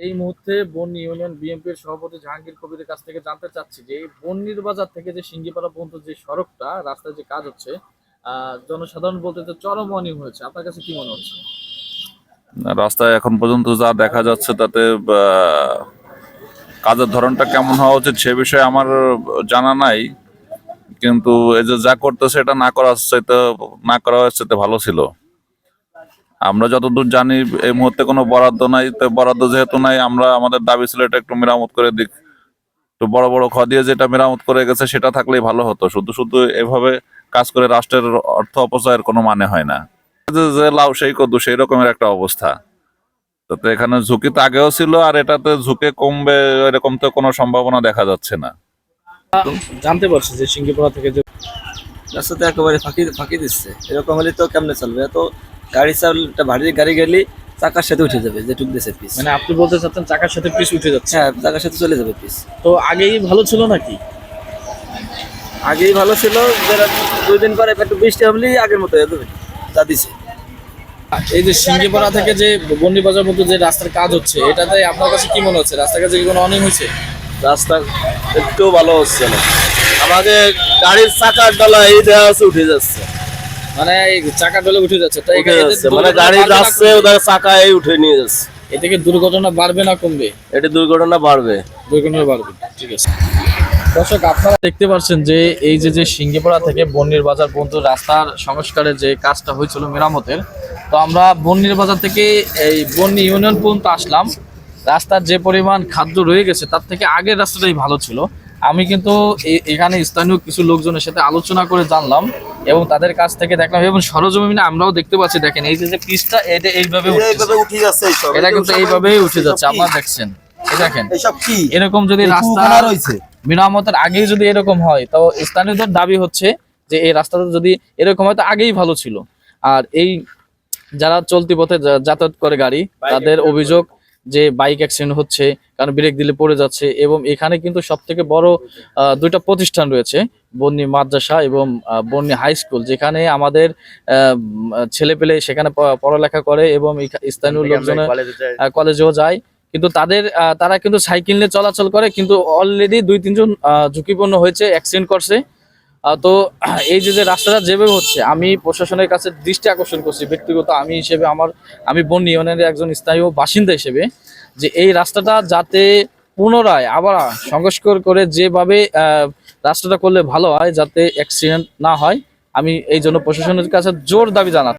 এই মুহূর্তে বন্নি ইউনিয়ন বিএনপির সভাপতি জাহাঙ্গীর কবিরের কাছ থেকে জানতে চাচ্ছি যে এই বন্নির বাজার থেকে যে সিঙ্গিপাড়া পর্যন্ত যে সড়কটা রাস্তায় যে কাজ হচ্ছে জনসাধারণ বলতে তো চরম অনিয়ম হয়েছে। আপনার কাছে কি মনে হচ্ছে? না, রাস্তায় এখন পর্যন্ত যা দেখা যাচ্ছে তাতে কাজের ধরনটা কেমন হওয়া উচিত সে বিষয়ে আমার জানা নাই। কিন্তু এই যে যা করতেছে এটা না করা হচ্ছে ভালো ছিল। আমরা যতদূর জানি এই মুহূর্তে কোনো বরাদ্দ নাই, তো বরাদ্দ যেহেতু নাই আমরা আমাদের দাবি ছিল এটা একটু মেরামত করে দিক। তো বড় বড় দিয়ে যেটা মেরামত করে গেছে সেটা থাকলেই ভালো হতো। শুধু শুধু এভাবে কাজ করে রাষ্ট্রের অর্থ অপচয়ের কোনো মানে হয় না। যে লাউ সেই কদু সেই রকমের একটা অবস্থা। তো এখানে ঝুঁকি তো আগেও ছিল, আর এটাতে ঝুঁকি কমবে এরকম তো কোনো সম্ভাবনা দেখা যাচ্ছে না। জানতে পারছি যে সিঙ্গিপাড়া থেকে যে রাস্তাতে একেবারে ফাঁকি ফাঁকি দিচ্ছে, এরকম হলে তো কেমনে চলবে? এত গাড়ি চালটা ভারী গাড়ি গেলে চাকার সাথে উঠে যাবে, যেটুক দিয়েছে পিস। মানে আপনি বলতে চাচ্ছেন চাকার সাথে পিস উঠে যাচ্ছে? হ্যাঁ, চাকার সাথে চলে যাবে পিস। তো আগেই ভালো ছিল নাকি? আগেই ভালো ছিল, যারা 2 দিন পরে একটু বৃষ্টি হলেই আগের মতো হয়ে যাবে যা দিছে। এই যে সিঙ্গিপাড়া থেকে যে বন্নি বাজার মধ্যে যে রাস্তার কাজ হচ্ছে, এটাতে আপনার কাছে কি মনে হচ্ছে? রাস্তার কাছে কি কোনো অনিয়ম হয়েছে? রাস্তা একটু ভালো হচ্ছে না, আমাকে গাড়ির চাকার ডালা এই দেওয়া আছে উঠে যাচ্ছে, মানে এই চাকা ডলে উঠে যাচ্ছে, তাই উঠে যাচ্ছে, মানে গাড়ি যাচ্ছে ওদের চাকা এই উঠে নিয়ে যাচ্ছে। এ থেকে দুর্ঘটনা বাড়বে না কমবে? এটা দুর্ঘটনা বাড়বে। দুর্ঘটনা বাড়বে, ঠিক আছে। দর্শক, আপনারা দেখতে পাচ্ছেন যে এই যে সিঙ্গিপাড়া থেকে বন্নির বাজার পর্যন্ত রাস্তার সংস্কারের যে কাজটা হয়েছিল মেরামতের, তো আমরা বন্নির বাজার থেকে এই বন্নি ইউনিয়ন পর্যন্ত আসলাম। রাস্তার যে পরিমাণ খাদ্য রয়ে গেছে তার থেকে আগের রাস্তাটাই ভালো ছিল। আমি কিন্তু এখানে স্থানীয় কিছু লোকজনের সাথে আলোচনা করে জানলাম এবং তাদের কাছ থেকে দেখলাম, এবং সরজমিনে আমরাও দেখতে পাচ্ছি। দেখেন এই যে পিচটা এটা এইভাবে উঠে যাচ্ছে, এটা কিন্তু এইভাবেই উঠে যাচ্ছে, আপনারা দেখছেন। দেখেন এসব কি এরকম যদি রাস্তা মেরামতের আগেই যদি এরকম হয়, তো স্থানীয়দের দাবি হচ্ছে যে এই রাস্তাটা যদি এরকম হয় তো আগেই ভালো ছিল। আর এই যারা চলতি পথে যাতায়াত করে গাড়ি, তাদের অভিযোগ যে বাইক অ্যাক্সিডেন্ট হচ্ছে, কারণ ব্রেক দিলে পড়ে যাচ্ছে। এবং এখানে কিন্তু সব থেকে বড় 2টা প্রতিষ্ঠান রয়েছে, বন্নি মাদ্রাসা এবং বন্নি হাই স্কুল, যেখানে আমাদের ছেলেপেলে সেখানে পড়ালেখা করে এবং স্থানীয় লোকজন কলেজেও যায়। কিন্তু তারা কিন্তু সাইকেল নিয়ে চলাচল করে, কিন্তু অলরেডি 2-3 জন ঝুঁকিপূর্ণ হয়েছে, অ্যাক্সিডেন্ট করছে। তো এই যে রাস্তাটা যেভাবে হচ্ছে, আমি প্রশাসনের কাছে দৃষ্টি আকর্ষণ করছি ব্যক্তিগত আমি হিসেবে, আমি বন্নি ইউনিয়নের একজন স্থায়ী বাসিন্দা হিসেবে, যে এই রাস্তাটা যাতে পুনরায় আবার সংস্কার করে যেভাবে রাস্তাটা করলে ভালো হয়, যাতে অ্যাক্সিডেন্ট না হয়। আমি এই জন্য প্রশাসনের কাছে জোর দাবি জানাচ্ছি।